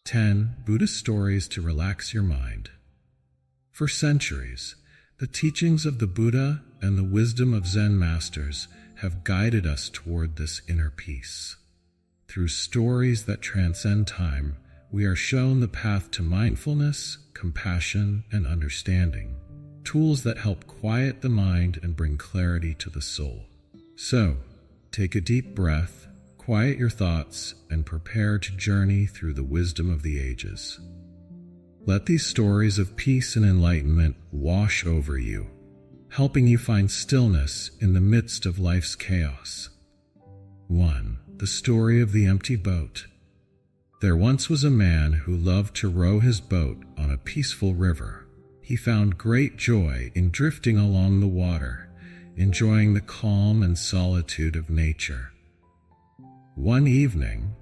10 Buddhist stories to relax your mind. For centuries, the teachings of the Buddha and the wisdom of Zen masters have guided us toward this inner peace. Through stories that transcend time, we are shown the path to mindfulness, compassion, and understanding, tools that help quiet the mind and bring clarity to the soul. So, take a deep breath, quiet your thoughts, and prepare to journey through the wisdom of the ages. Let these stories of peace and enlightenment wash over you, helping you find stillness in the midst of life's chaos. 1. The story of the empty boat. There once was a man who loved to row his boat on a peaceful river. He found great joy in drifting along the water, enjoying the calm and solitude of nature. One evening,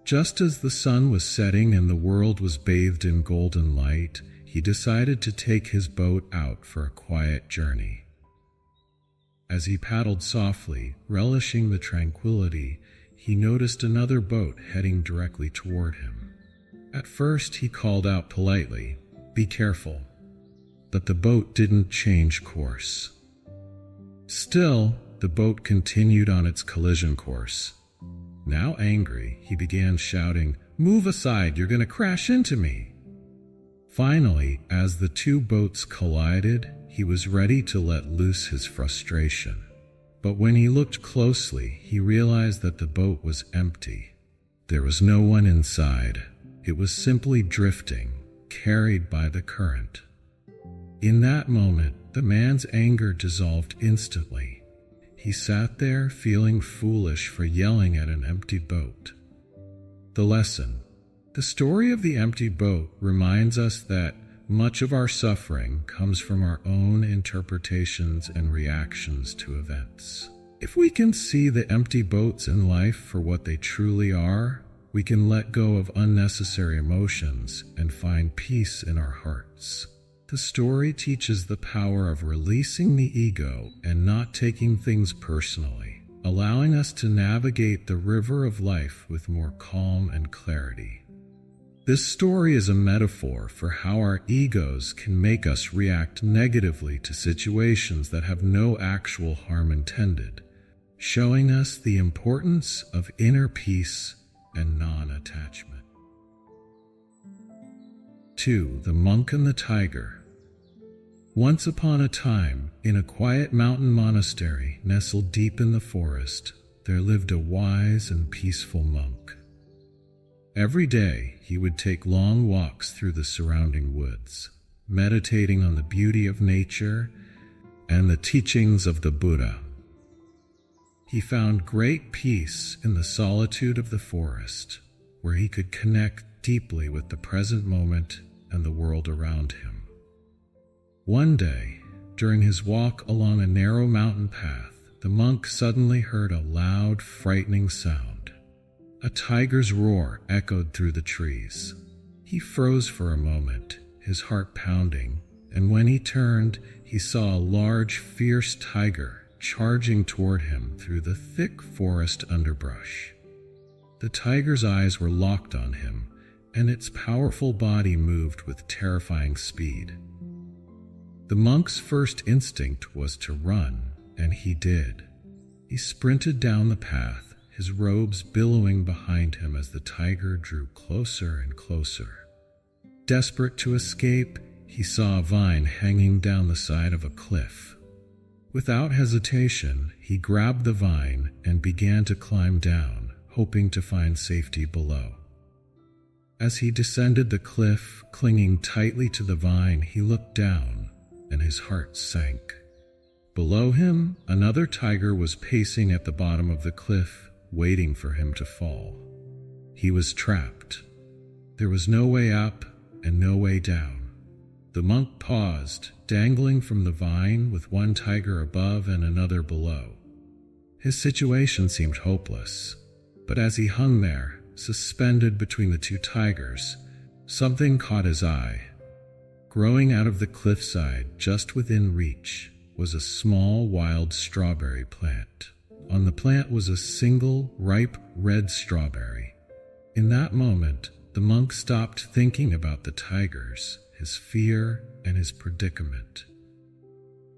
just as the sun was setting and the world was bathed in golden light, he decided to take his boat out for a quiet journey. As he paddled softly, relishing the tranquility, he noticed another boat heading directly toward him. At first, he called out politely, "Be careful," but the boat didn't change course. Still, the boat continued on its collision course. Now angry, he began shouting, "Move aside, you're going to crash into me." Finally, as the two boats collided, he was ready to let loose his frustration. But when he looked closely, he realized that the boat was empty. There was no one inside. It was simply drifting, carried by the current. In that moment, the man's anger dissolved instantly. He sat there feeling foolish for yelling at an empty boat. The lesson. The story of the empty boat reminds us that much of our suffering comes from our own interpretations and reactions to events. If we can see the empty boats in life for what they truly are, we can let go of unnecessary emotions and find peace in our hearts. The story teaches the power of releasing the ego and not taking things personally, allowing us to navigate the river of life with more calm and clarity. This story is a metaphor for how our egos can make us react negatively to situations that have no actual harm intended, showing us the importance of inner peace and non-attachment. 2. The Monk and the Tiger. Once upon a time, in a quiet mountain monastery nestled deep in the forest, there lived a wise and peaceful monk. Every day, he would take long walks through the surrounding woods, meditating on the beauty of nature and the teachings of the Buddha. He found great peace in the solitude of the forest, where he could connect deeply with the present moment and the world around him. One day, during his walk along a narrow mountain path, the monk suddenly heard a loud, frightening sound. A tiger's roar echoed through the trees. He froze for a moment, his heart pounding, and when he turned, he saw a large, fierce tiger charging toward him through the thick forest underbrush. The tiger's eyes were locked on him, and its powerful body moved with terrifying speed. The monk's first instinct was to run, and he did. He sprinted down the path, his robes billowing behind him as the tiger drew closer and closer. Desperate to escape, he saw a vine hanging down the side of a cliff. Without hesitation, he grabbed the vine and began to climb down, hoping to find safety below. As he descended the cliff, clinging tightly to the vine, he looked down, and his heart sank. Below him, another tiger was pacing at the bottom of the cliff, waiting for him to fall. He was trapped. There was no way up and no way down. The monk paused, dangling from the vine with one tiger above and another below. His situation seemed hopeless, but as he hung there, suspended between the two tigers, something caught his eye. Growing out of the cliffside, just within reach, was a small wild strawberry plant. On the plant was a single ripe red strawberry. In that moment, the monk stopped thinking about the tigers, his fear, and his predicament.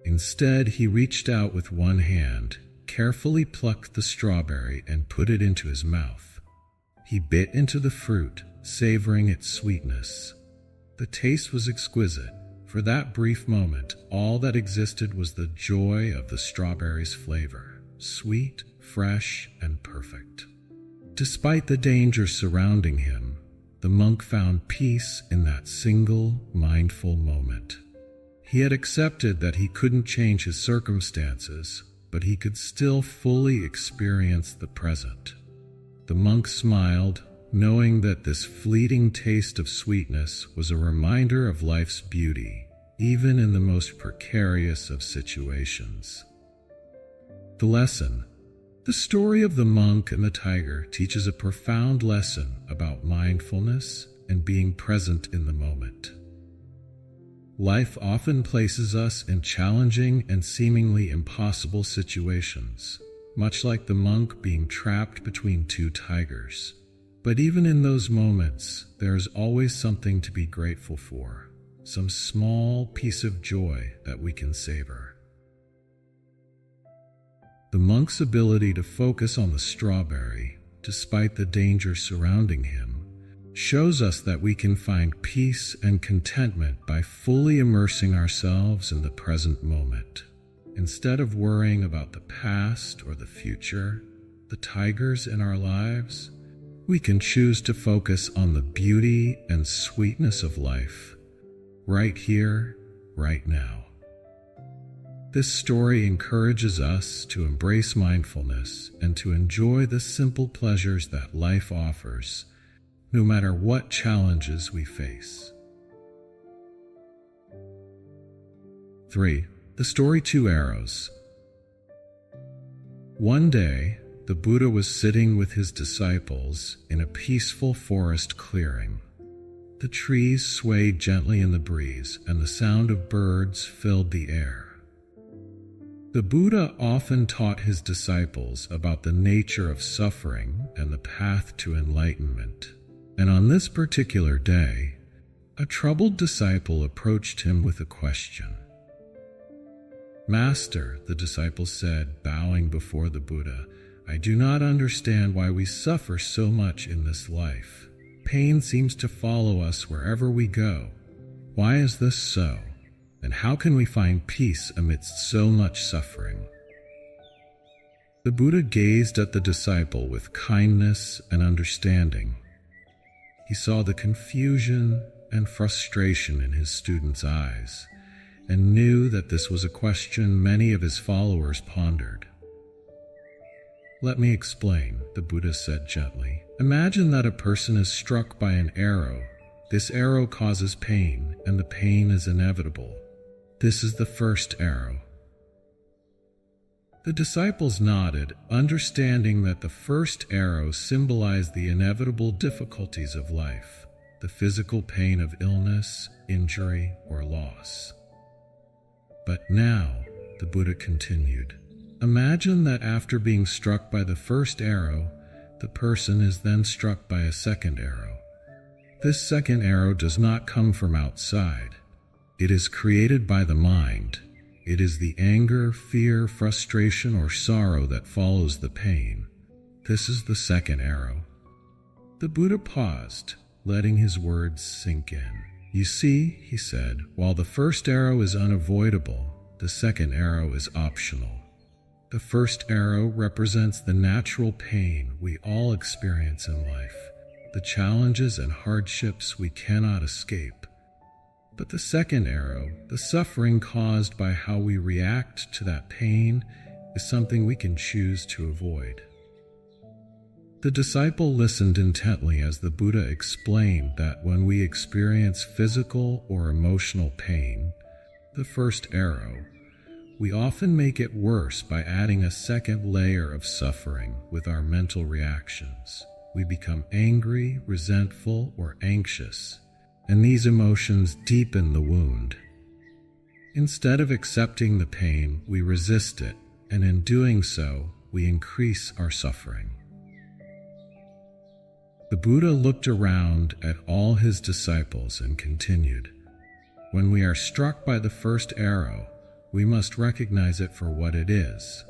Instead, he reached out with one hand, carefully plucked the strawberry, and put it into his mouth. He bit into the fruit, savoring its sweetness. The taste was exquisite. For that brief moment, all that existed was the joy of the strawberry's flavor, sweet, fresh, and perfect. Despite the danger surrounding him, the monk found peace in that single, mindful moment. He had accepted that he couldn't change his circumstances, but he could still fully experience the present. The monk smiled, knowing that this fleeting taste of sweetness was a reminder of life's beauty, even in the most precarious of situations. The lesson. The story of the monk and the tiger teaches a profound lesson about mindfulness and being present in the moment. Life often places us in challenging and seemingly impossible situations, much like the monk being trapped between two tigers. But even in those moments, there is always something to be grateful for, some small piece of joy that we can savor. The monk's ability to focus on the strawberry, despite the danger surrounding him, shows us that we can find peace and contentment by fully immersing ourselves in the present moment. Instead of worrying about the past or the future, the tigers in our lives, we can choose to focus on the beauty and sweetness of life, right here, right now. This story encourages us to embrace mindfulness and to enjoy the simple pleasures that life offers, no matter what challenges we face. 3. The story Two Arrows. One day, the Buddha was sitting with his disciples in a peaceful forest clearing. The trees swayed gently in the breeze, and the sound of birds filled the air. The Buddha often taught his disciples about the nature of suffering and the path to enlightenment. And on this particular day, a troubled disciple approached him with a question. "Master," the disciple said, bowing before the Buddha, "I do not understand why we suffer so much in this life. Pain seems to follow us wherever we go. Why is this so? And how can we find peace amidst so much suffering?" The Buddha gazed at the disciple with kindness and understanding. He saw the confusion and frustration in his student's eyes and knew that this was a question many of his followers pondered. "Let me explain," the Buddha said gently. "Imagine that a person is struck by an arrow. This arrow causes pain, and the pain is inevitable. This is the first arrow." The disciples nodded, understanding that the first arrow symbolized the inevitable difficulties of life, the physical pain of illness, injury, or loss. "But now," the Buddha continued, "imagine that after being struck by the first arrow, the person is then struck by a second arrow. This second arrow does not come from outside. It is created by the mind. It is the anger, fear, frustration, or sorrow that follows the pain. This is the second arrow." The Buddha paused, letting his words sink in. "You see," he said, "while the first arrow is unavoidable, the second arrow is optional. The first arrow represents the natural pain we all experience in life, the challenges and hardships we cannot escape. But the second arrow, the suffering caused by how we react to that pain, is something we can choose to avoid." The disciple listened intently as the Buddha explained that when we experience physical or emotional pain, the first arrow, we often make it worse by adding a second layer of suffering with our mental reactions. We become angry, resentful, or anxious, and these emotions deepen the wound. Instead of accepting the pain, we resist it, and in doing so, we increase our suffering. The Buddha looked around at all his disciples and continued, "When we are struck by the first arrow, we must recognize it for what it is,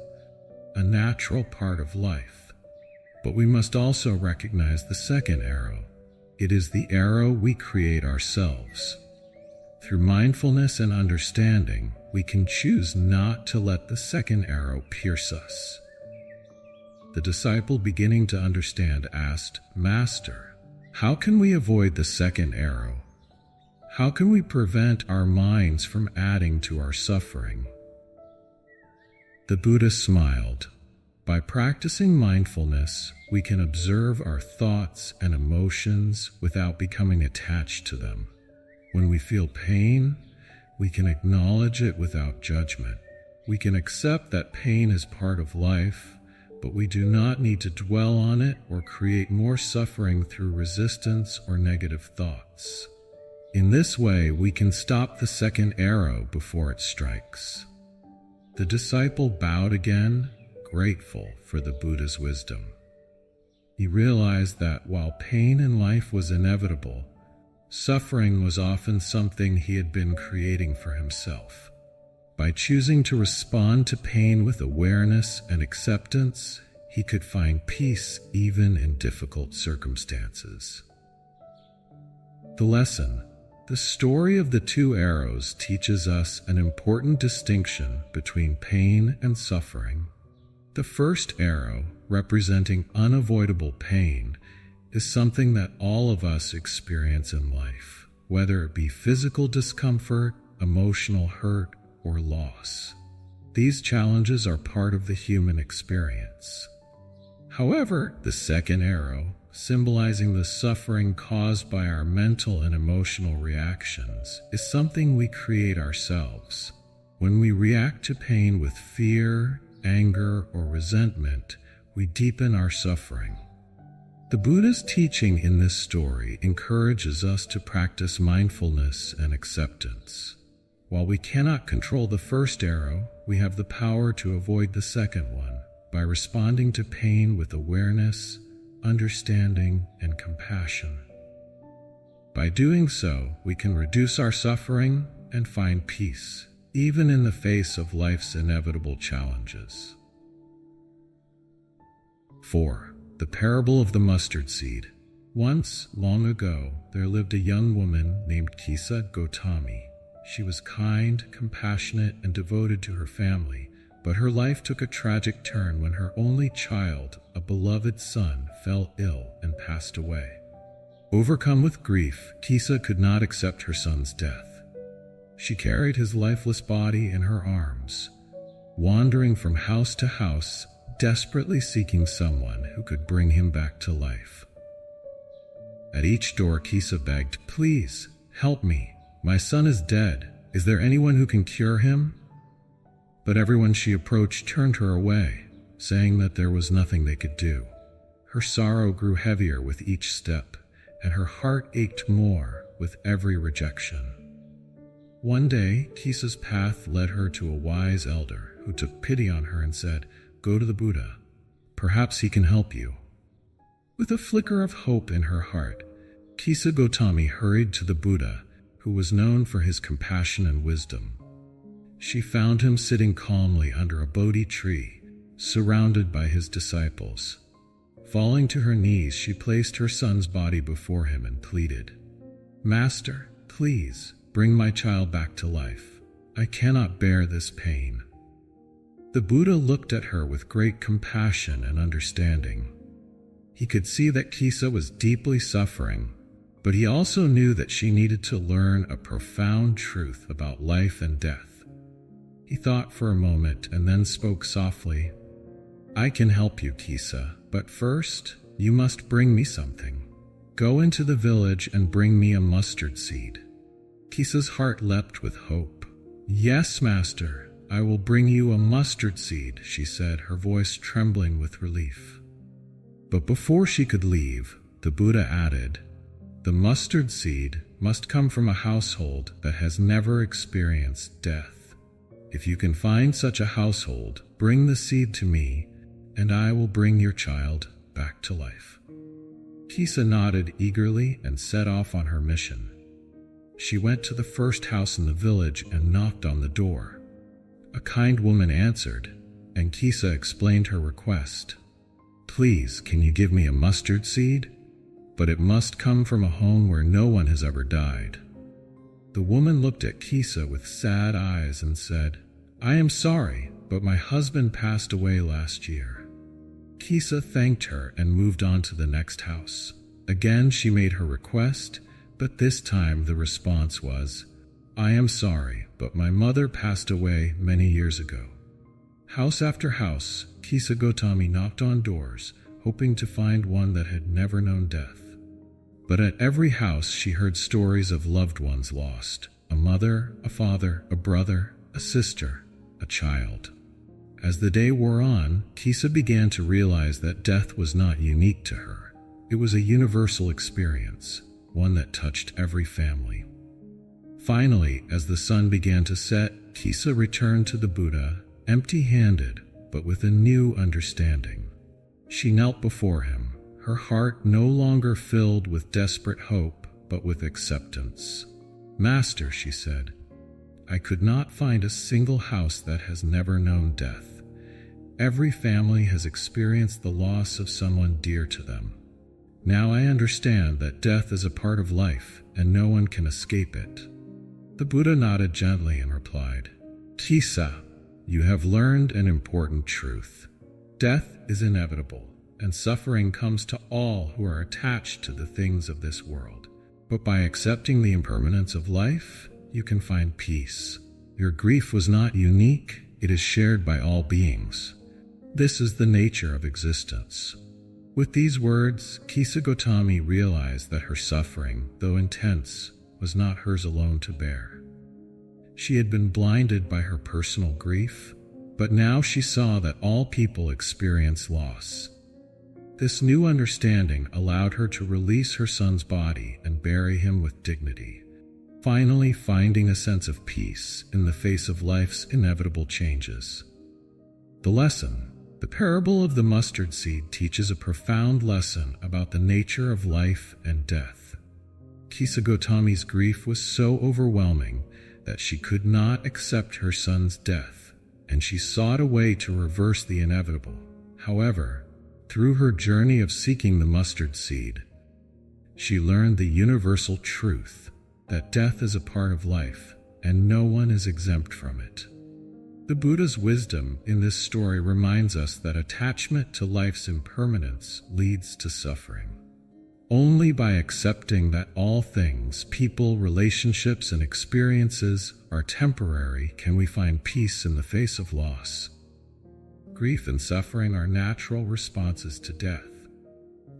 a natural part of life. But we must also recognize the second arrow. It is the arrow we create ourselves. Through mindfulness and understanding, we can choose not to let the second arrow pierce us." The disciple, beginning to understand, asked, "Master, how can we avoid the second arrow? How can we prevent our minds from adding to our suffering?" The Buddha smiled. By practicing mindfulness, we can observe our thoughts and emotions without becoming attached to them. When we feel pain, we can acknowledge it without judgment. We can accept that pain is part of life, but we do not need to dwell on it or create more suffering through resistance or negative thoughts. In this way, we can stop the second arrow before it strikes. The disciple bowed again, grateful for the Buddha's wisdom. He realized that while pain in life was inevitable, suffering was often something he had been creating for himself. By choosing to respond to pain with awareness and acceptance, he could find peace even in difficult circumstances. The lesson: the story of the two arrows teaches us an important distinction between pain and suffering. The first arrow, representing unavoidable pain, is something that all of us experience in life, whether it be physical discomfort, emotional hurt, or loss. These challenges are part of the human experience. However, the second arrow, symbolizing the suffering caused by our mental and emotional reactions, is something we create ourselves. When we react to pain with fear, anger, or resentment, we deepen our suffering. The Buddha's teaching in this story encourages us to practice mindfulness and acceptance. While we cannot control the first arrow, we have the power to avoid the second one by responding to pain with awareness, understanding, and compassion. By doing so, we can reduce our suffering and find peace, even in the face of life's inevitable challenges. 4. The Parable of the Mustard Seed. Once, long ago, there lived a young woman named Kisa Gotami. She was kind, compassionate, and devoted to her family, but her life took a tragic turn when her only child, a beloved son, fell ill and passed away. Overcome with grief, Kisa could not accept her son's death. She carried his lifeless body in her arms, wandering from house to house, desperately seeking someone who could bring him back to life. At each door, Kisa begged, "Please, help me. My son is dead. Is there anyone who can cure him?" But everyone she approached turned her away, saying that there was nothing they could do. Her sorrow grew heavier with each step, and her heart ached more with every rejection. One day, Kisa's path led her to a wise elder who took pity on her and said, "Go to the Buddha. Perhaps he can help you." With a flicker of hope in her heart, Kisa Gotami hurried to the Buddha, who was known for his compassion and wisdom. She found him sitting calmly under a Bodhi tree, surrounded by his disciples. Falling to her knees, she placed her son's body before him and pleaded, "Master, please, bring my child back to life. I cannot bear this pain." The Buddha looked at her with great compassion and understanding. He could see that Kisa was deeply suffering, but he also knew that she needed to learn a profound truth about life and death. He thought for a moment and then spoke softly, "I can help you, Kisa, but first, you must bring me something. Go into the village and bring me a mustard seed." Kisa's heart leapt with hope. "Yes, master, I will bring you a mustard seed," she said, her voice trembling with relief. But before she could leave, the Buddha added, "The mustard seed must come from a household that has never experienced death. If you can find such a household, bring the seed to me, and I will bring your child back to life." Kisa nodded eagerly and set off on her mission. She went to the first house in the village and knocked on the door. A kind woman answered, and Kisa explained her request. "Please, can you give me a mustard seed? But it must come from a home where no one has ever died." The woman looked at Kisa with sad eyes and said, "I am sorry, but my husband passed away last year." Kisa thanked her and moved on to the next house. Again she made her request, but this time the response was, "I am sorry, but my mother passed away many years ago." House after house, Kisa Gotami knocked on doors, hoping to find one that had never known death. But at every house she heard stories of loved ones lost: a mother, a father, a brother, a sister, a child. As the day wore on, Kisa began to realize that death was not unique to her. It was a universal experience, one that touched every family. Finally, as the sun began to set, Kisa returned to the Buddha, empty-handed, but with a new understanding. She knelt before him, her heart no longer filled with desperate hope, but with acceptance. "Master," she said, "I could not find a single house that has never known death. Every family has experienced the loss of someone dear to them. Now I understand that death is a part of life, and no one can escape it." The Buddha nodded gently and replied, "Kisa, you have learned an important truth. Death is inevitable, and suffering comes to all who are attached to the things of this world. But by accepting the impermanence of life, you can find peace. Your grief was not unique, it is shared by all beings. This is the nature of existence." With these words, Kisa Gotami realized that her suffering, though intense, was not hers alone to bear. She had been blinded by her personal grief, but now she saw that all people experience loss. This new understanding allowed her to release her son's body and bury him with dignity, finally finding a sense of peace in the face of life's inevitable changes. The lesson: the parable of the mustard seed teaches a profound lesson about the nature of life and death. Kisa Gotami's grief was so overwhelming that she could not accept her son's death, and she sought a way to reverse the inevitable. However, through her journey of seeking the mustard seed, she learned the universal truth that death is a part of life, and no one is exempt from it. The Buddha's wisdom in this story reminds us that attachment to life's impermanence leads to suffering. Only by accepting that all things, people, relationships, and experiences are temporary can we find peace in the face of loss. Grief and suffering are natural responses to death.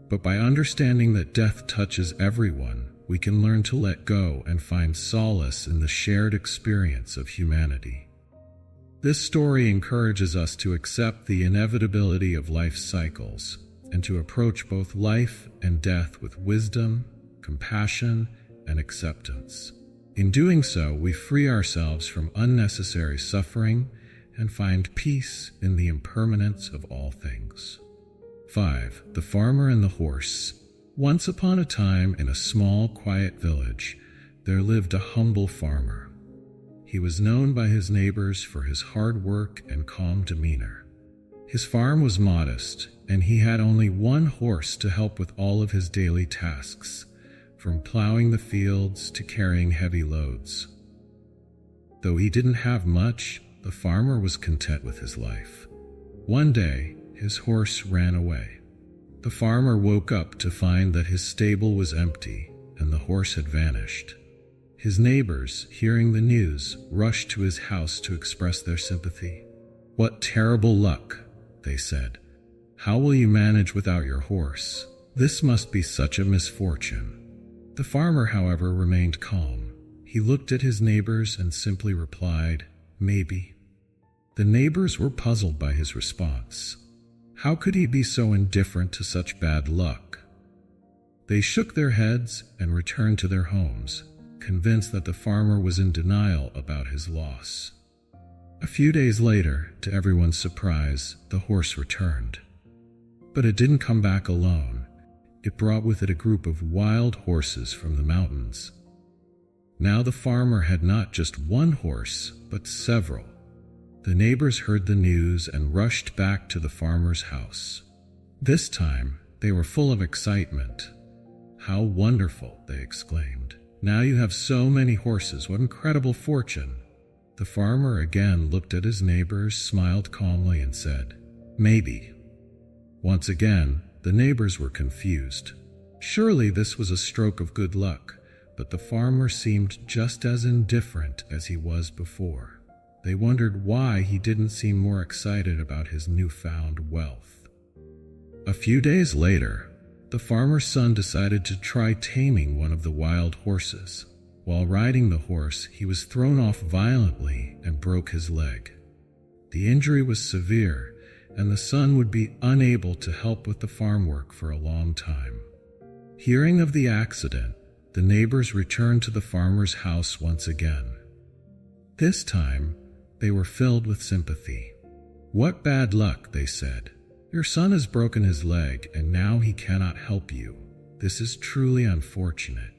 But by understanding that death touches everyone, we can learn to let go and find solace in the shared experience of humanity. This story encourages us to accept the inevitability of life's cycles and to approach both life and death with wisdom, compassion, and acceptance. In doing so, we free ourselves from unnecessary suffering and find peace in the impermanence of all things. 5. The Farmer and the Horse. Once upon a time, in a small, quiet village, there lived a humble farmer. He was known by his neighbors for his hard work and calm demeanor. His farm was modest, and he had only one horse to help with all of his daily tasks, from plowing the fields to carrying heavy loads. Though he didn't have much, the farmer was content with his life. One day, his horse ran away. The farmer woke up to find that his stable was empty and the horse had vanished. His neighbors, hearing the news, rushed to his house to express their sympathy. "What terrible luck," they said. "How will you manage without your horse? This must be such a misfortune." The farmer, however, remained calm. He looked at his neighbors and simply replied, "Maybe." The neighbors were puzzled by his response. How could he be so indifferent to such bad luck? They shook their heads and returned to their homes, convinced that the farmer was in denial about his loss. A few days later, to everyone's surprise, the horse returned. But it didn't come back alone. It brought with it a group of wild horses from the mountains. Now the farmer had not just one horse, but several. The neighbors heard the news and rushed back to the farmer's house. This time, they were full of excitement. "How wonderful," they exclaimed. "Now you have so many horses. What incredible fortune." The farmer again looked at his neighbors, smiled calmly, and said, "Maybe." Once again, the neighbors were confused. Surely this was a stroke of good luck, but the farmer seemed just as indifferent as he was before. They wondered why he didn't seem more excited about his newfound wealth. A few days later, the farmer's son decided to try taming one of the wild horses. While riding the horse, he was thrown off violently and broke his leg. The injury was severe, and the son would be unable to help with the farm work for a long time. Hearing of the accident, the neighbors returned to the farmer's house once again. This time, they were filled with sympathy. "What bad luck," they said. "Your son has broken his leg, and now he cannot help you. This is truly unfortunate."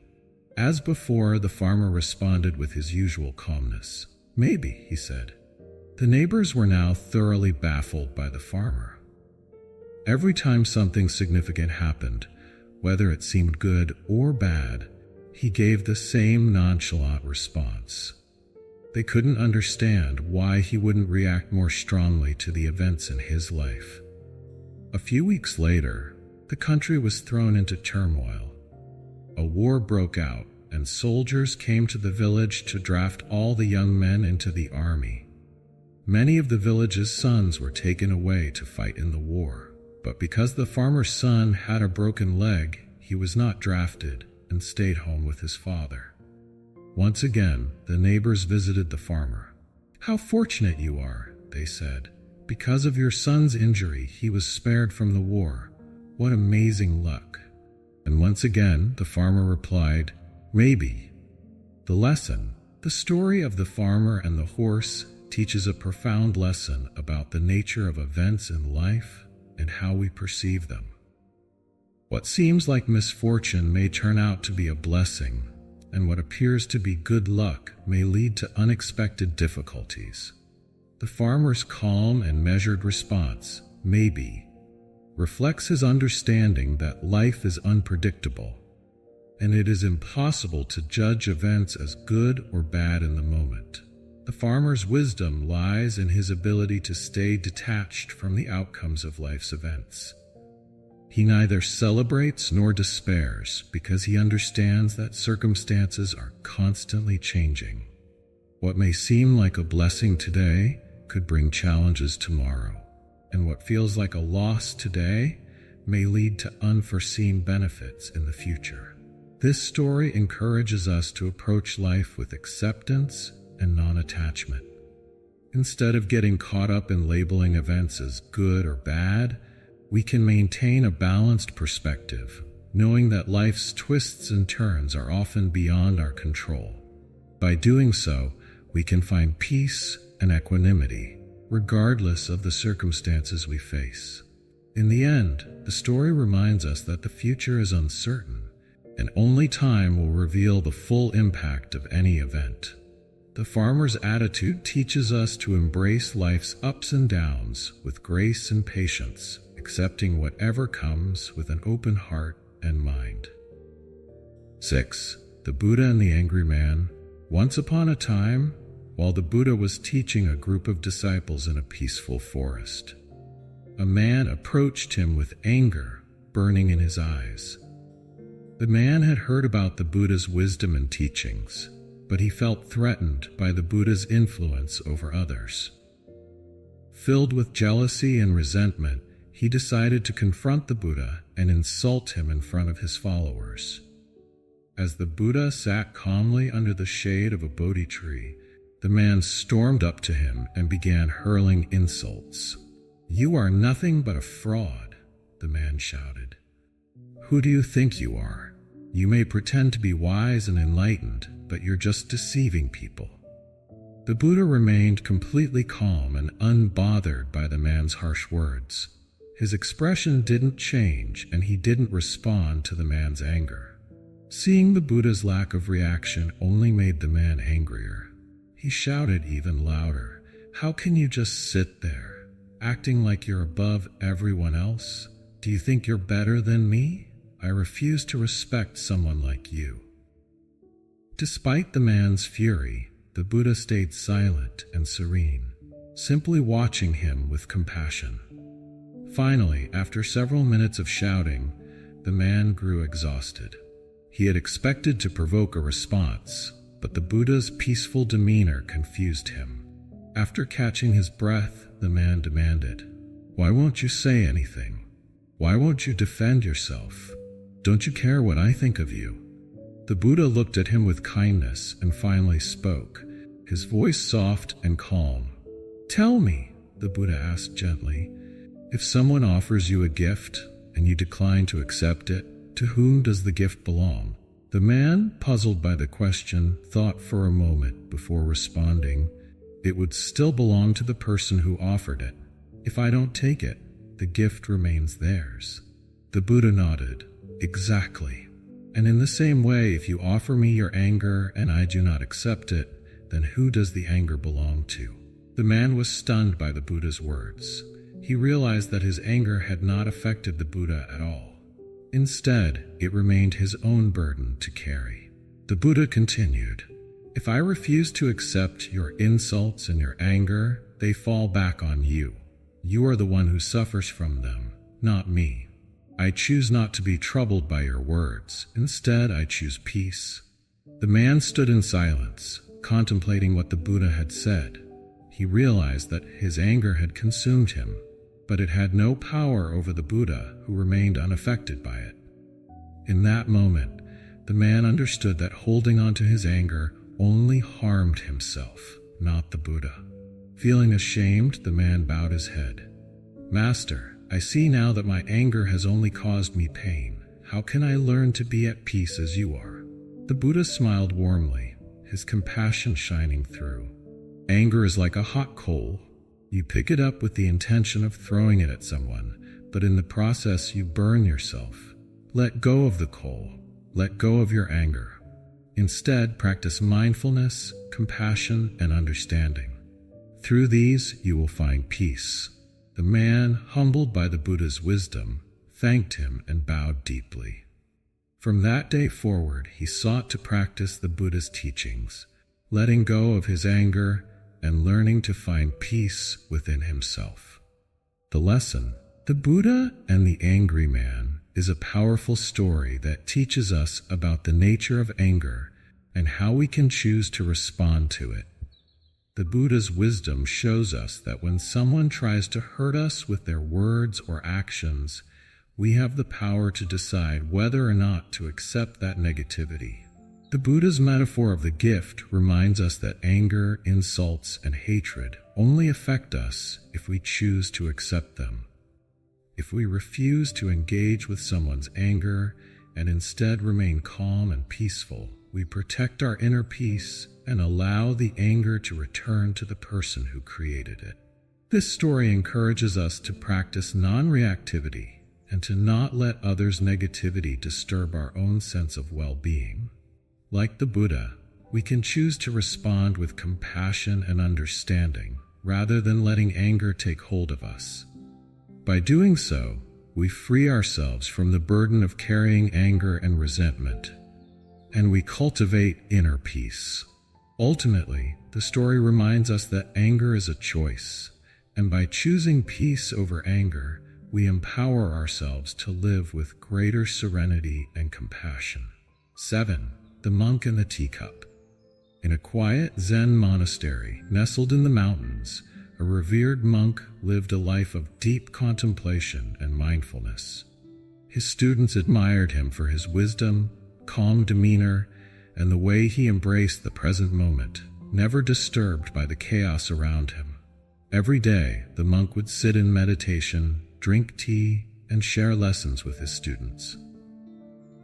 As before, the farmer responded with his usual calmness. "Maybe," he said. The neighbors were now thoroughly baffled by the farmer. Every time something significant happened, whether it seemed good or bad, he gave the same nonchalant response. They couldn't understand why he wouldn't react more strongly to the events in his life. A few weeks later, the country was thrown into turmoil. A war broke out, and soldiers came to the village to draft all the young men into the army. Many of the village's sons were taken away to fight in the war, but because the farmer's son had a broken leg, he was not drafted and stayed home with his father. Once again, the neighbors visited the farmer. "How fortunate you are," they said. "Because of your son's injury, he was spared from the war. What amazing luck." And once again, the farmer replied, "Maybe." The lesson, the story of the farmer and the horse, teaches a profound lesson about the nature of events in life and how we perceive them. What seems like misfortune may turn out to be a blessing, and what appears to be good luck may lead to unexpected difficulties. The farmer's calm and measured response, "Maybe," reflects his understanding that life is unpredictable, and it is impossible to judge events as good or bad in the moment. The farmer's wisdom lies in his ability to stay detached from the outcomes of life's events. He neither celebrates nor despairs because he understands that circumstances are constantly changing. What may seem like a blessing today could bring challenges tomorrow, and what feels like a loss today may lead to unforeseen benefits in the future. This story encourages us to approach life with acceptance and non-attachment. Instead of getting caught up in labeling events as good or bad, we can maintain a balanced perspective, knowing that life's twists and turns are often beyond our control. By doing so, we can find peace and equanimity, regardless of the circumstances we face. In the end, the story reminds us that the future is uncertain, and only time will reveal the full impact of any event. The farmer's attitude teaches us to embrace life's ups and downs with grace and patience, accepting whatever comes with an open heart and mind. 6. The Buddha and the Angry Man. Once upon a time, while the Buddha was teaching a group of disciples in a peaceful forest, a man approached him with anger burning in his eyes. The man had heard about the Buddha's wisdom and teachings, but he felt threatened by the Buddha's influence over others. Filled with jealousy and resentment, he decided to confront the Buddha and insult him in front of his followers. As the Buddha sat calmly under the shade of a Bodhi tree, the man stormed up to him and began hurling insults. "You are nothing but a fraud," the man shouted. "Who do you think you are? You may pretend to be wise and enlightened, but you're just deceiving people." The Buddha remained completely calm and unbothered by the man's harsh words. His expression didn't change, and he didn't respond to the man's anger. Seeing the Buddha's lack of reaction only made the man angrier. He shouted even louder, "How can you just sit there, acting like you're above everyone else? Do you think you're better than me? I refuse to respect someone like you." Despite the man's fury, the Buddha stayed silent and serene, simply watching him with compassion. Finally, after several minutes of shouting, the man grew exhausted. He had expected to provoke a response, but the Buddha's peaceful demeanor confused him. After catching his breath, the man demanded, "Why won't you say anything? Why won't you defend yourself? Don't you care what I think of you?" The Buddha looked at him with kindness and finally spoke, his voice soft and calm. "Tell me," the Buddha asked gently, "if someone offers you a gift and you decline to accept it, to whom does the gift belong?" The man, puzzled by the question, thought for a moment before responding, "It would still belong to the person who offered it. If I don't take it, the gift remains theirs." The Buddha nodded. "Exactly. And in the same way, if you offer me your anger and I do not accept it, then who does the anger belong to?" The man was stunned by the Buddha's words. He realized that his anger had not affected the Buddha at all. Instead, it remained his own burden to carry. The Buddha continued, "If I refuse to accept your insults and your anger, they fall back on you. You are the one who suffers from them, not me. I choose not to be troubled by your words. Instead, I choose peace." The man stood in silence, contemplating what the Buddha had said. He realized that his anger had consumed him, but it had no power over the Buddha, who remained unaffected by it. In that moment, the man understood that holding on to his anger only harmed himself, not the Buddha. Feeling ashamed, the man bowed his head. "Master, I see now that my anger has only caused me pain. How can I learn to be at peace as you are?" The Buddha smiled warmly, his compassion shining through. "Anger is like a hot coal. You pick it up with the intention of throwing it at someone, but in the process you burn yourself. Let go of the coal. Let go of your anger. Instead, practice mindfulness, compassion, and understanding. Through these, you will find peace." The man, humbled by the Buddha's wisdom, thanked him and bowed deeply. From that day forward, he sought to practice the Buddha's teachings, letting go of his anger and learning to find peace within himself. The lesson, The Buddha and the Angry Man, is a powerful story that teaches us about the nature of anger and how we can choose to respond to it. The Buddha's wisdom shows us that when someone tries to hurt us with their words or actions, we have the power to decide whether or not to accept that negativity. The Buddha's metaphor of the gift reminds us that anger, insults, and hatred only affect us if we choose to accept them. If we refuse to engage with someone's anger and instead remain calm and peaceful, we protect our inner peace and allow the anger to return to the person who created it. This story encourages us to practice non-reactivity and to not let others' negativity disturb our own sense of well-being. Like the Buddha, we can choose to respond with compassion and understanding rather than letting anger take hold of us. By doing so, we free ourselves from the burden of carrying anger and resentment, and we cultivate inner peace. Ultimately, the story reminds us that anger is a choice, and by choosing peace over anger, we empower ourselves to live with greater serenity and compassion. 7. The Monk and the Teacup. In a quiet Zen monastery nestled in the mountains, a revered monk lived a life of deep contemplation and mindfulness. His students admired him for his wisdom, calm demeanor, and the way he embraced the present moment, never disturbed by the chaos around him. Every day, the monk would sit in meditation, drink tea, and share lessons with his students.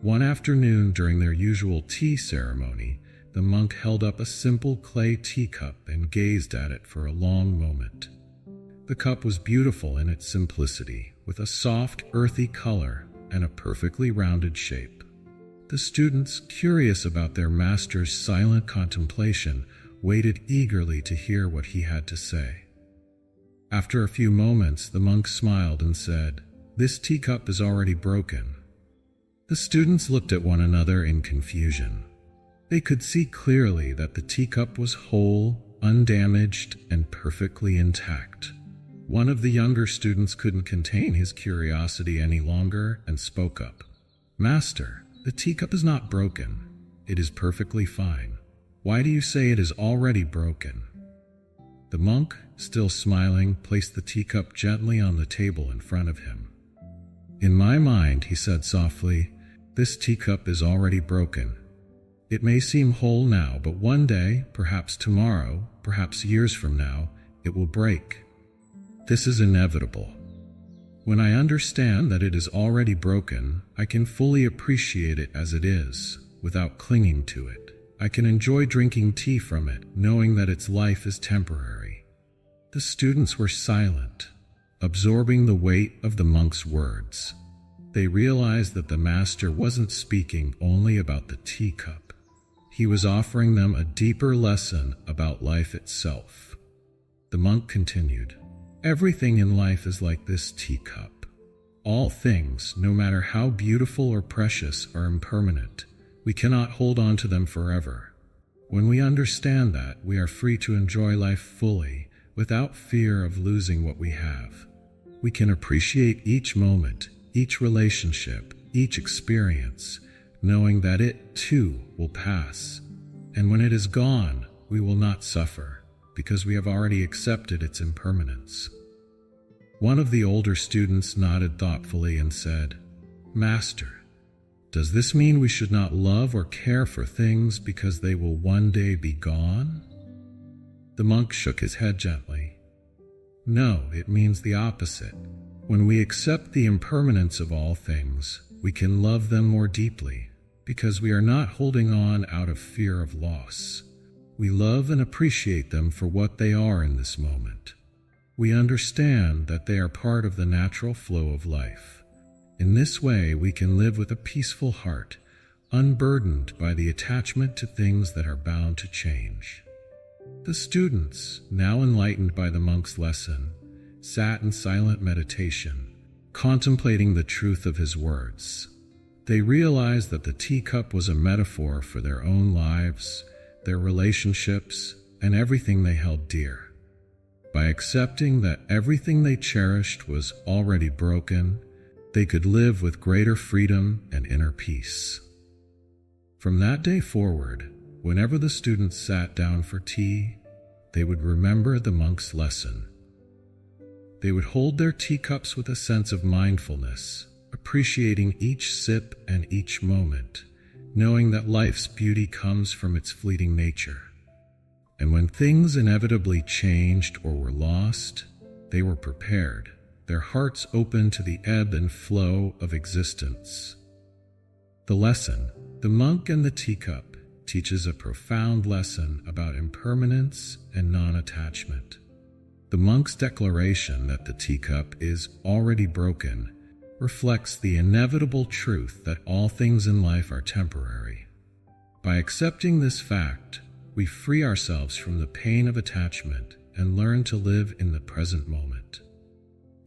One afternoon, during their usual tea ceremony, the monk held up a simple clay teacup and gazed at it for a long moment. The cup was beautiful in its simplicity, with a soft, earthy color and a perfectly rounded shape. The students, curious about their master's silent contemplation, waited eagerly to hear what he had to say. After a few moments, the monk smiled and said, "This teacup is already broken." The students looked at one another in confusion. They could see clearly that the teacup was whole, undamaged, and perfectly intact. One of the younger students couldn't contain his curiosity any longer and spoke up. "Master, the teacup is not broken. It is perfectly fine. Why do you say it is already broken?" The monk, still smiling, placed the teacup gently on the table in front of him. "In my mind," he said softly, "this teacup is already broken. It may seem whole now, but one day, perhaps tomorrow, perhaps years from now, it will break. This is inevitable. When I understand that it is already broken, I can fully appreciate it as it is, without clinging to it. I can enjoy drinking tea from it, knowing that its life is temporary." The students were silent, absorbing the weight of the monk's words. They realized that the master wasn't speaking only about the teacup. He was offering them a deeper lesson about life itself. The monk continued, "Everything in life is like this teacup. All things, no matter how beautiful or precious, are impermanent. We cannot hold on to them forever. When we understand that, we are free to enjoy life fully, without fear of losing what we have. We can appreciate each moment, each relationship, each experience, knowing that it, too, will pass. And when it is gone, we will not suffer, because we have already accepted its impermanence." One of the older students nodded thoughtfully and said, "Master, does this mean we should not love or care for things because they will one day be gone?" The monk shook his head gently. "No, it means the opposite. When we accept the impermanence of all things, we can love them more deeply, because we are not holding on out of fear of loss. We love and appreciate them for what they are in this moment. We understand that they are part of the natural flow of life. In this way, we can live with a peaceful heart, unburdened by the attachment to things that are bound to change." The students, now enlightened by the monk's lesson, sat in silent meditation, contemplating the truth of his words. They realized that the teacup was a metaphor for their own lives, their relationships, and everything they held dear. By accepting that everything they cherished was already broken, they could live with greater freedom and inner peace. From that day forward, whenever the students sat down for tea, they would remember the monk's lesson. They would hold their teacups with a sense of mindfulness, appreciating each sip and each moment, knowing that life's beauty comes from its fleeting nature. And when things inevitably changed or were lost, they were prepared, their hearts open to the ebb and flow of existence. The lesson, The Monk and the Teacup, teaches a profound lesson about impermanence and non-attachment. The monk's declaration that the teacup is already broken reflects the inevitable truth that all things in life are temporary. By accepting this fact, we free ourselves from the pain of attachment and learn to live in the present moment.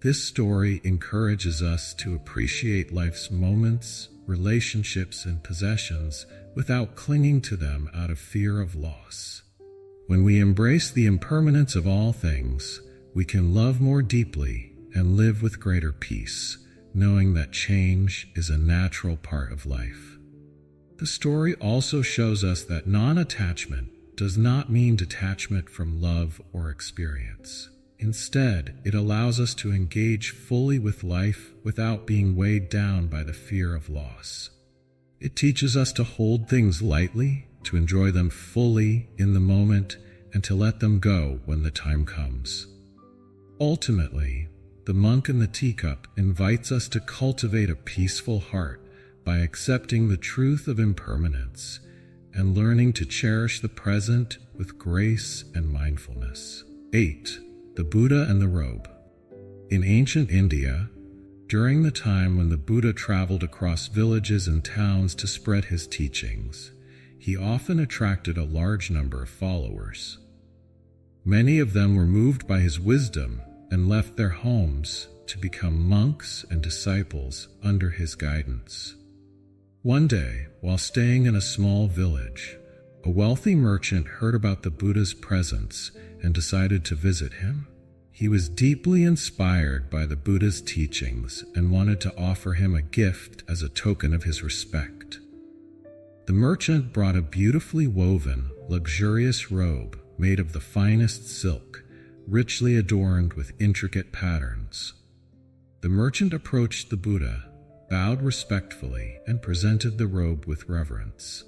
This story encourages us to appreciate life's moments, relationships, and possessions without clinging to them out of fear of loss. When we embrace the impermanence of all things, we can love more deeply and live with greater peace, knowing that change is a natural part of life. The story also shows us that non-attachment does not mean detachment from love or experience. Instead, it allows us to engage fully with life without being weighed down by the fear of loss. It teaches us to hold things lightly, to enjoy them fully in the moment, and to let them go when the time comes. Ultimately, The Monk and the Teacup invites us to cultivate a peaceful heart by accepting the truth of impermanence and learning to cherish the present with grace and mindfulness. 8. The Buddha and the Robe. In ancient India, during the time when the Buddha traveled across villages and towns to spread his teachings, he often attracted a large number of followers. Many of them were moved by his wisdom and left their homes to become monks and disciples under his guidance. One day, while staying in a small village, a wealthy merchant heard about the Buddha's presence and decided to visit him. He was deeply inspired by the Buddha's teachings and wanted to offer him a gift as a token of his respect. The merchant brought a beautifully woven, luxurious robe made of the finest silk, richly adorned with intricate patterns. The merchant approached the Buddha, bowed respectfully, and presented the robe with reverence.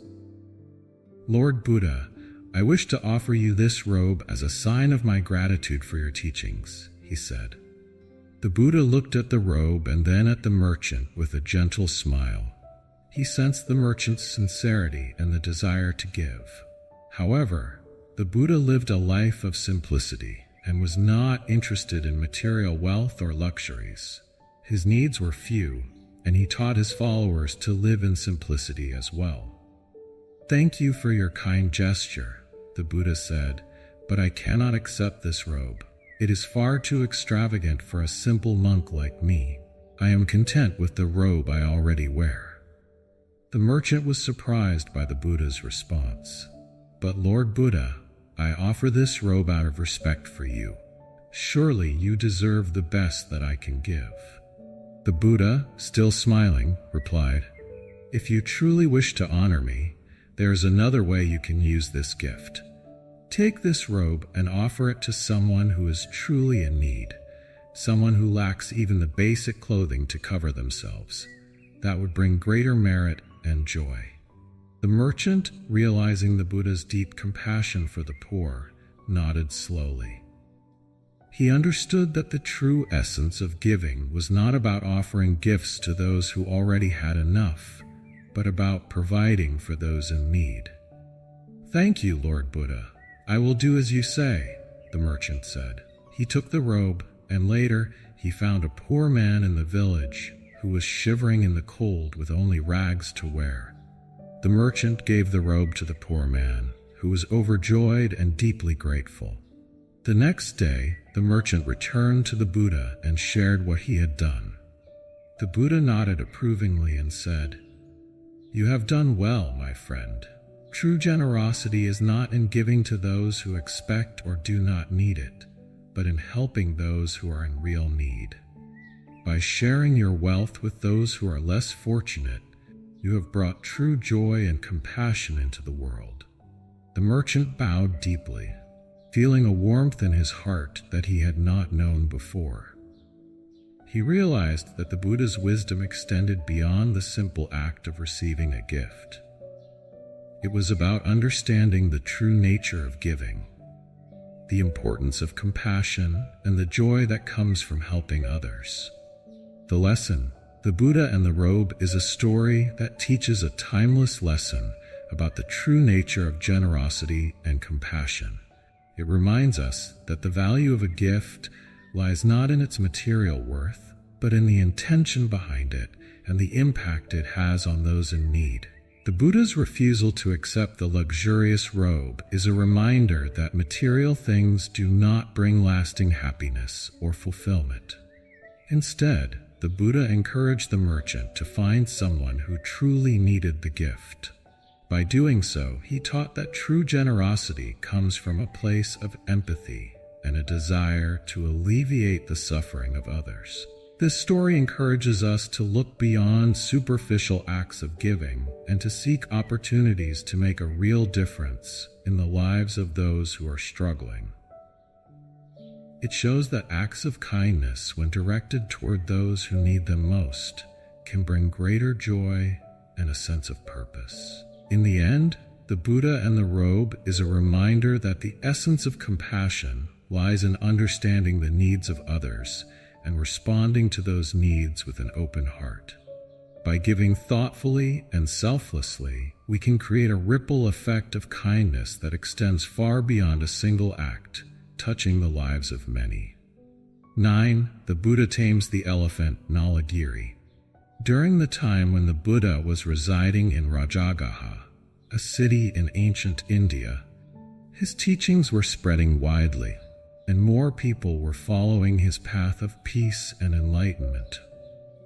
"Lord Buddha, I wish to offer you this robe as a sign of my gratitude for your teachings," he said. The Buddha looked at the robe and then at the merchant with a gentle smile. He sensed the merchant's sincerity and the desire to give. However, the Buddha lived a life of simplicity and was not interested in material wealth or luxuries. His needs were few, and he taught his followers to live in simplicity as well. "Thank you for your kind gesture," the Buddha said, "but I cannot accept this robe. It is far too extravagant for a simple monk like me. I am content with the robe I already wear." The merchant was surprised by the Buddha's response. "But Lord Buddha, I offer this robe out of respect for you. Surely you deserve the best that I can give." The Buddha, still smiling, replied, "If you truly wish to honor me, there is another way you can use this gift. Take this robe and offer it to someone who is truly in need, someone who lacks even the basic clothing to cover themselves. That would bring greater merit and joy." The merchant, realizing the Buddha's deep compassion for the poor, nodded slowly. He understood that the true essence of giving was not about offering gifts to those who already had enough, but about providing for those in need. "Thank you, Lord Buddha. I will do as you say," the merchant said. He took the robe, and later he found a poor man in the village who was shivering in the cold with only rags to wear. The merchant gave the robe to the poor man, who was overjoyed and deeply grateful. The next day, the merchant returned to the Buddha and shared what he had done. The Buddha nodded approvingly and said, "You have done well, my friend. True generosity is not in giving to those who expect or do not need it, but in helping those who are in real need. By sharing your wealth with those who are less fortunate, you have brought true joy and compassion into the world." The merchant bowed deeply, feeling a warmth in his heart that he had not known before. He realized that the Buddha's wisdom extended beyond the simple act of receiving a gift. It was about understanding the true nature of giving, the importance of compassion, and the joy that comes from helping others. The lesson, The Buddha and the Robe, is a story that teaches a timeless lesson about the true nature of generosity and compassion. It reminds us that the value of a gift lies not in its material worth, but in the intention behind it and the impact it has on those in need. The Buddha's refusal to accept the luxurious robe is a reminder that material things do not bring lasting happiness or fulfillment. Instead, the Buddha encouraged the merchant to find someone who truly needed the gift. By doing so, he taught that true generosity comes from a place of empathy and a desire to alleviate the suffering of others. This story encourages us to look beyond superficial acts of giving and to seek opportunities to make a real difference in the lives of those who are struggling. It shows that acts of kindness, when directed toward those who need them most, can bring greater joy and a sense of purpose. In the end, the Buddha and the Robe is a reminder that the essence of compassion lies in understanding the needs of others and responding to those needs with an open heart. By giving thoughtfully and selflessly, we can create a ripple effect of kindness that extends far beyond a single act, touching the lives of many. 9. The Buddha tames the elephant Nalagiri. During the time when the Buddha was residing in Rajagaha, a city in ancient India, his teachings were spreading widely, and more people were following his path of peace and enlightenment.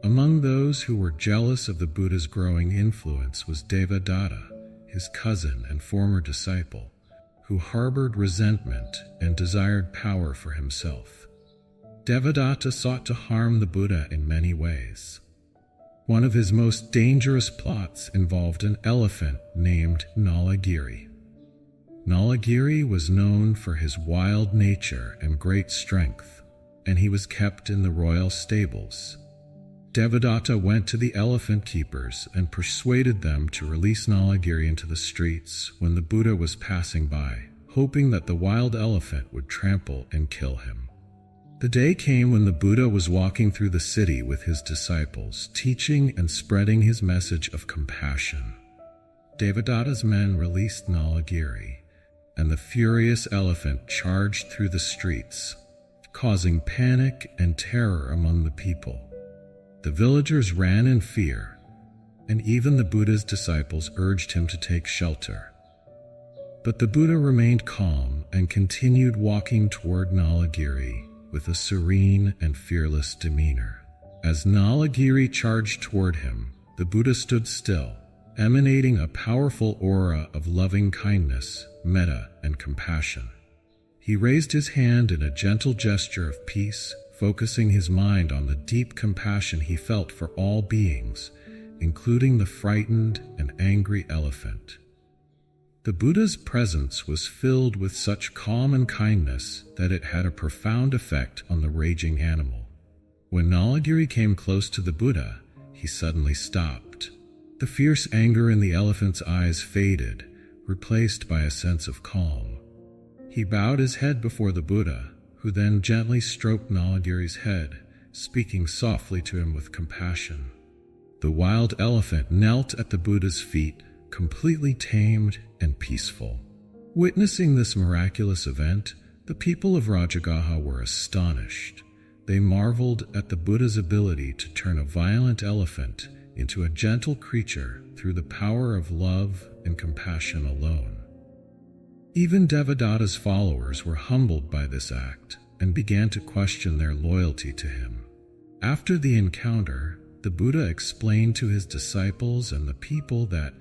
Among those who were jealous of the Buddha's growing influence was Devadatta, his cousin and former disciple, who harbored resentment and desired power for himself. Devadatta sought to harm the Buddha in many ways. One of his most dangerous plots involved an elephant named Nalagiri. Nalagiri was known for his wild nature and great strength, and he was kept in the royal stables. Devadatta went to the elephant keepers and persuaded them to release Nalagiri into the streets when the Buddha was passing by, hoping that the wild elephant would trample and kill him. The day came when the Buddha was walking through the city with his disciples, teaching and spreading his message of compassion. Devadatta's men released Nalagiri, and the furious elephant charged through the streets, causing panic and terror among the people. The villagers ran in fear, and even the Buddha's disciples urged him to take shelter. But the Buddha remained calm and continued walking toward Nalagiri with a serene and fearless demeanor. As Nalagiri charged toward him, the Buddha stood still, emanating a powerful aura of loving kindness, metta, and compassion. He raised his hand in a gentle gesture of peace, focusing his mind on the deep compassion he felt for all beings, including the frightened and angry elephant. The Buddha's presence was filled with such calm and kindness that it had a profound effect on the raging animal. When Nalagiri came close to the Buddha, he suddenly stopped. The fierce anger in the elephant's eyes faded, replaced by a sense of calm. He bowed his head before the Buddha, who then gently stroked Nalagiri's head, speaking softly to him with compassion. The wild elephant knelt at the Buddha's feet, completely tamed and peaceful. Witnessing this miraculous event, the people of Rajagaha were astonished. They marveled at the Buddha's ability to turn a violent elephant into a gentle creature through the power of love and compassion alone. Even Devadatta's followers were humbled by this act and began to question their loyalty to him. After the encounter, the Buddha explained to his disciples and the people that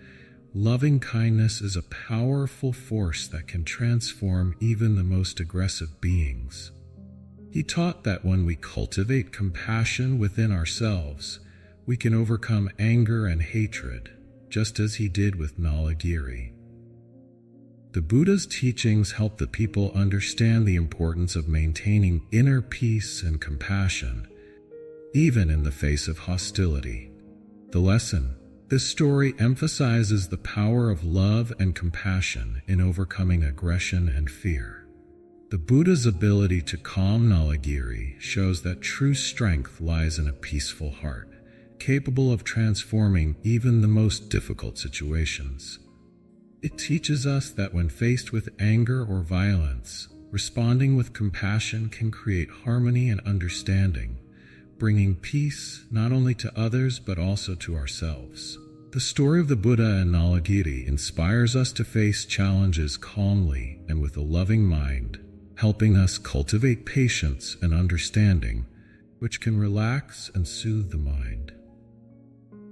loving kindness is a powerful force that can transform even the most aggressive beings. He taught that when we cultivate compassion within ourselves, we can overcome anger and hatred, just as he did with Nalagiri. The Buddha's teachings help the people understand the importance of maintaining inner peace and compassion, even in the face of hostility. The lesson: this story emphasizes the power of love and compassion in overcoming aggression and fear. The Buddha's ability to calm Nalagiri shows that true strength lies in a peaceful heart, capable of transforming even the most difficult situations. It teaches us that when faced with anger or violence, responding with compassion can create harmony and understanding, bringing peace not only to others but also to ourselves. The story of the Buddha and Nalagiri inspires us to face challenges calmly and with a loving mind, helping us cultivate patience and understanding, which can relax and soothe the mind.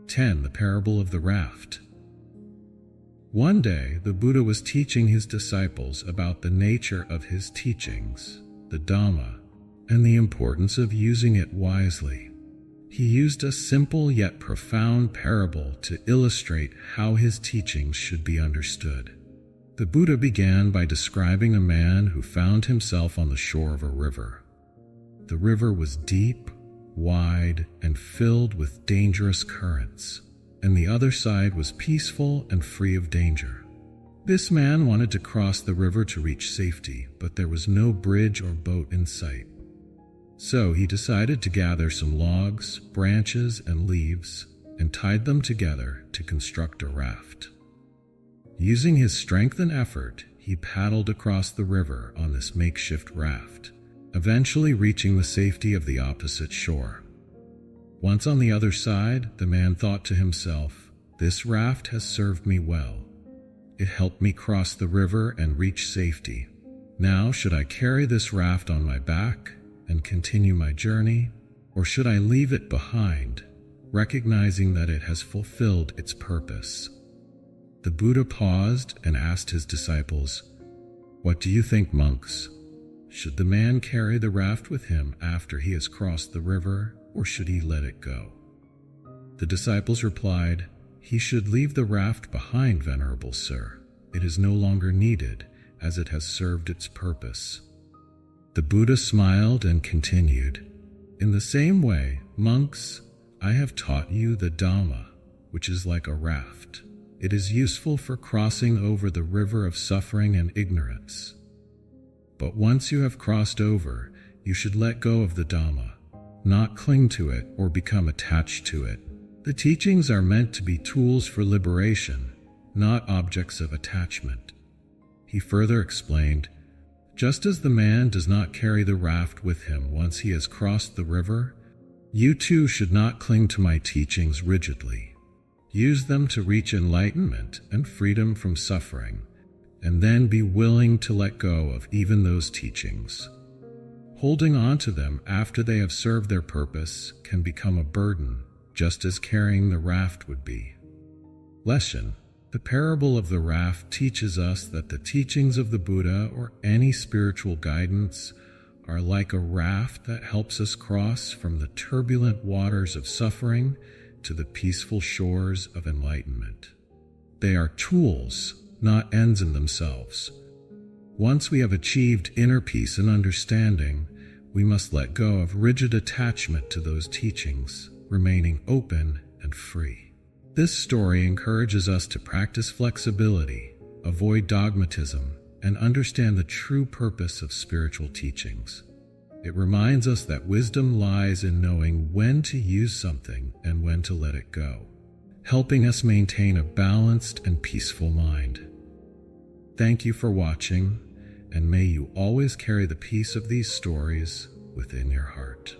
10. The Parable of the Raft. One day, the Buddha was teaching his disciples about the nature of his teachings, the Dhamma, and the importance of using it wisely. He used a simple yet profound parable to illustrate how his teachings should be understood. The Buddha began by describing a man who found himself on the shore of a river. The river was deep, wide, and filled with dangerous currents, and the other side was peaceful and free of danger. This man wanted to cross the river to reach safety, but there was no bridge or boat in sight. So he decided to gather some logs, branches, and leaves and tied them together to construct a raft. Using his strength and effort, he paddled across the river on this makeshift raft. eventually reaching the safety of the opposite shore. Once on the other side, the man thought to himself, "This raft has served me well. It helped me cross the river and reach safety. Now, should I carry this raft on my back and continue my journey, or should I leave it behind, recognizing that it has fulfilled its purpose?" The Buddha paused and asked his disciples, "What do you think, monks? Should the man carry the raft with him after he has crossed the river, or should he let it go?" The disciples replied, "He should leave the raft behind, Venerable Sir. It is no longer needed, as it has served its purpose." The Buddha smiled and continued, "In the same way, monks, I have taught you the Dhamma, which is like a raft. It is useful for crossing over the river of suffering and ignorance. But once you have crossed over, you should let go of the Dhamma, not cling to it or become attached to it. The teachings are meant to be tools for liberation, not objects of attachment." He further explained, "Just as the man does not carry the raft with him once he has crossed the river, you too should not cling to my teachings rigidly. Use them to reach enlightenment and freedom from suffering, and then be willing to let go of even those teachings. Holding on to them after they have served their purpose can become a burden, just as carrying the raft would be." Lesson: the parable of the raft teaches us that the teachings of the Buddha or any spiritual guidance are like a raft that helps us cross from the turbulent waters of suffering to the peaceful shores of enlightenment. They are tools, not ends in themselves. Once we have achieved inner peace and understanding, we must let go of rigid attachment to those teachings, remaining open and free. This story encourages us to practice flexibility, avoid dogmatism, and understand the true purpose of spiritual teachings. It reminds us that wisdom lies in knowing when to use something and when to let it go, helping us maintain a balanced and peaceful mind. Thank you for watching, and may you always carry the peace of these stories within your heart.